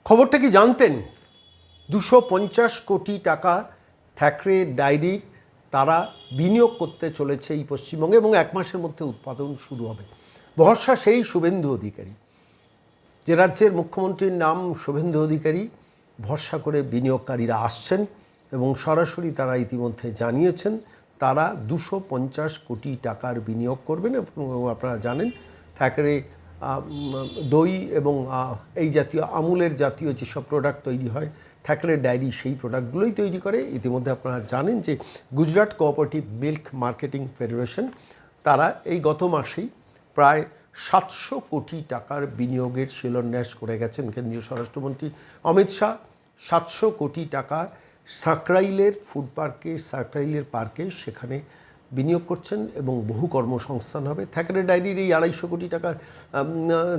খবরটা কি জানতেন? 250 কোটি টাকা থ্যাকরে ডায়েরির তারা বিনিয়োগ করতে চলেছে এই পশ্চিমবঙ্গে এবং এক মাসের মধ্যে উৎপাদন শুরু হবে। ভরসা সেই শুভেন্দু অধিকারী, যে রাজ্যের মুখ্যমন্ত্রীর নাম শুভেন্দু অধিকারী। ভরসা করে বিনিয়োগকারীরা আসছেন এবং সরাসরি তারা ইতিমধ্যে জানিয়েছেন তারা 250 কোটি টাকার বিনিয়োগ করবেন। এবং আপনারা জানেন থ্যাকরে দই এবং এই জাতীয় আমুলের জাতীয় যেসব প্রোডাক্ট তৈরি হয়, থ্যাকরে ডায়েরি সেই প্রোডাক্টগুলোই তৈরি করে। ইতিমধ্যে আপনারা জানেন যে Gujarat cooperative milk marketing federation তারা এই গত মাসেই প্রায় 700 কোটি টাকার বিনিয়োগের শিলান্যাস করে গেছেন কেন্দ্রীয় স্বরাষ্ট্রমন্ত্রী অমিত শাহ। 700 কোটি টাকা সাকরাইলের ফুড পার্কে, সাকরাইলের পার্কে সেখানে বিনিয়োগ করছেন এবং বহু কর্মসংস্থান হবে। থ্যাকরে ডায়েরির এই 250 কোটি টাকার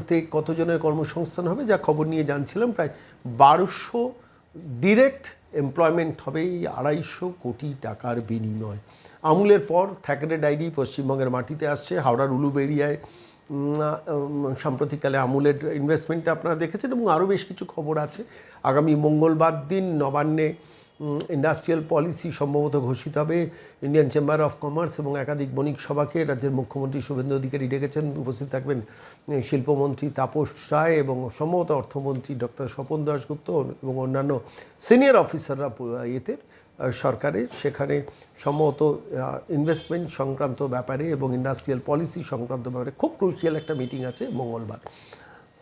তে কতজনের কর্মসংস্থান হবে যা খবর নিয়ে জানছিলাম, প্রায় 1200 ডিরেক্ট এমপ্লয়মেন্ট হবে এই 250 কোটি টাকার বিনিময়। আমুলের পর থ্যাকরে ডায়েরি পশ্চিমবঙ্গের মাটিতে আসছে। হাওড়ার উলুবেড়িয়ায় সাম্প্রতিককালে আমুলের ইনভেস্টমেন্টটা আপনারা দেখেছেন এবং আরও বেশ কিছু খবর আছে। আগামী মঙ্গলবার দিন নবান্নে ইন্ডাস্ট্রিয়াল পলিসি সম্ভবত ঘোষিত হবে। ইন্ডিয়ান চেম্বার অফ কমার্স এবং একাধিক বণিক সভাকে রাজ্যের মুখ্যমন্ত্রী শুভেন্দু অধিকারী ডেকেছেন। উপস্থিত থাকবেন শিল্পমন্ত্রী তাপস রায় এবং সম্ভবত অর্থমন্ত্রী ডক্টর স্বপন দাশগুপ্ত এবং অন্যান্য সিনিয়র অফিসাররা এতে সরকারের। সেখানে সম্ভবত ইনভেস্টমেন্ট সংক্রান্ত ব্যাপারে এবং ইন্ডাস্ট্রিয়াল পলিসি সংক্রান্ত ব্যাপারে খুব ক্রুশিয়াল একটা মিটিং আছে মঙ্গলবার।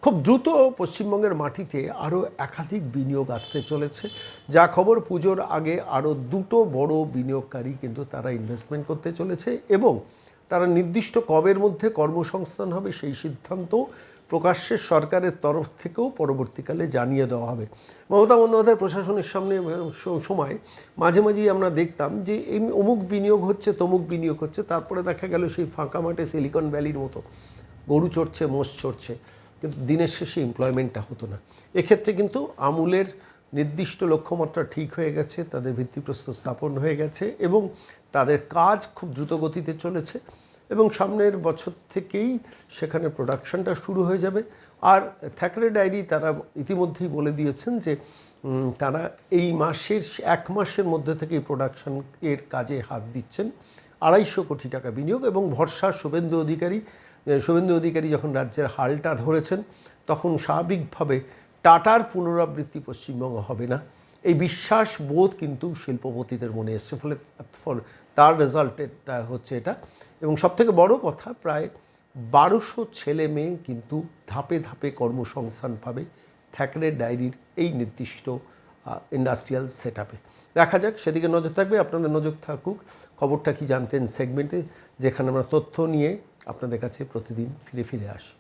খুব দ্রুত পশ্চিমবঙ্গের মাটিতে আরও একাধিক বিনিয়োগ আসতে চলেছে। যা খবর পুজোর আগে আরও 2টো বড় বিনিয়োগকারী কিন্তু তারা ইনভেস্টমেন্ট করতে চলেছে এবং তারা নির্দিষ্ট কবের মধ্যে কর্মসংস্থান হবে সেই সিদ্ধান্ত প্রকাশ্যে সরকারের তরফ থেকেও পরবর্তীকালে জানিয়ে দেওয়া হবে। মমতা বন্দ্যোপাধ্যায় প্রশাসনের সামনে সময় মাঝে মাঝেই আমরা দেখতাম যে এই অমুক বিনিয়োগ হচ্ছে, তমুক বিনিয়োগ হচ্ছে, তারপরে দেখা গেল সেই ফাঁকা মাঠে সিলিকন ভ্যালির মতো গরু চড়ছে, মোষ চড়ছে, কিন্তু দিনের শেষে এমপ্লয়মেন্টটা হতো না। এক্ষেত্রে কিন্তু আমুলের নির্দিষ্ট লক্ষ্যমাত্রা ঠিক হয়ে গেছে, তাদের ভিত্তিপ্রস্তর স্থাপন হয়ে গেছে এবং তাদের কাজ খুব দ্রুত গতিতে চলেছে এবং সামনের বছর থেকেই সেখানে প্রোডাকশনটা শুরু হয়ে যাবে। আর থ্যাকরে ডায়েরি তারা ইতিমধ্যেই বলে দিয়েছেন যে তারা এই মাসের 1 মাসের মধ্যে থেকেই প্রোডাকশনের কাজে হাত দিচ্ছেন। 250 কোটি টাকা বিনিয়োগ এবং ভরসা শুভেন্দু অধিকারী যখন রাজ্যের হালটা ধরেছেন তখন স্বাভাবিকভাবে টাটার পুনরাবৃত্তি পশ্চিমবঙ্গ হবে না, এই বিশ্বাস বোধ কিন্তু শিল্পপতিদের মনে এসছে। ফলে তার রেজাল্টটা হচ্ছে এটা। এবং সবথেকে বড় কথা, প্রায় 1200 ছেলে মেয়ে কিন্তু ধাপে ধাপে কর্মসংস্থান পাবে থ্যাকরে ডায়েরির এই নির্দিষ্ট ইন্ডাস্ট্রিয়াল সেট আপে। দেখা যাক, সেদিকে নজর থাকবে। আপনাদের নজর থাকুক খবরটা কি জানতেন সেগমেন্টে, যেখানে আমরা তথ্য নিয়ে আপনাদের কাছে প্রতিদিন ফিরে আসি।